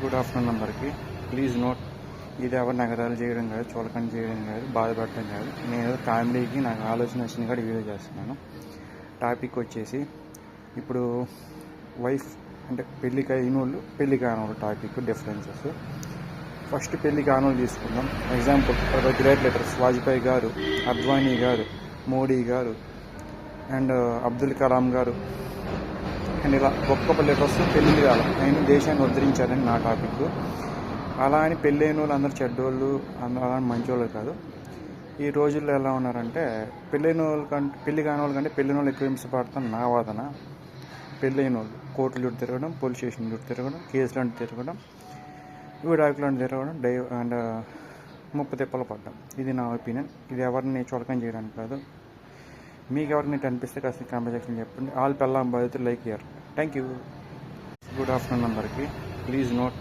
Good afternoon అందరికి. Please note, ఇది ఎవరు నగరాలు చేయడం కాదు, చూలకం చేయడం కాదు, బాధపడటం కాదు. నేను కామెడీకి నాకు ఆలోచన వచ్చింది కూడా వీడియో చేస్తున్నాను. టాపిక్ వచ్చేసి ఇప్పుడు వైఫ్ అంటే పెళ్ళికి అయిన వాళ్ళు, పెళ్ళి కాని వాళ్ళు టాపిక్ డిఫరెన్సెస్. ఫస్ట్ పెళ్ళి కాని వాళ్ళు తీసుకుందాం. ఎగ్జాంపుల్ గ్రేట్ లీడర్స్ వాజ్పేయి గారు, అద్వానీ గారు, మోడీ గారు అండ్ అబ్దుల్ కలాం గారు అండ్ ఇలా గొప్ప గొప్ప లీడర్స్ పెళ్ళి కాదు ఆయన దేశాన్ని ఉద్ధరించారని నా టాపిక్. అలా అని పెళ్ళైన వాళ్ళు అందరూ చెడ్డోళ్ళు, అలా మంచోళ్ళు కాదు. ఈ రోజుల్లో ఎలా ఉన్నారంటే పెళ్ళైన వాళ్ళు కంటే పెళ్ళి కాని వాళ్ళ కంటే పెళ్ళైన వాళ్ళు ఎక్కువ హింసపడతాను నా వాదన. పెళ్ళైన వాళ్ళు కోర్టులు చుట్టూ తిరగడం, పోలీస్ స్టేషన్ చుట్టూ తిరగడం, కేసులు అంటే తిరగడం, విడాకులు అంటే తిరగడం, అండ్ ముప్పు తిప్పలు పడ్డం. ఇది నా ఒపీనియన్. ఇది ఎవరిని చులకం చేయడానికి కాదు. మీకు ఎవరికి అనిపిస్తే కాస్త కామెంట్ సెక్షన్ చెప్పండి. ఆల్ పెళ్ళాం బాధితులు లైక్ ఇయర్. Thank you. గుడ్ ఆఫ్టర్నూన్ అందరికి. Please note,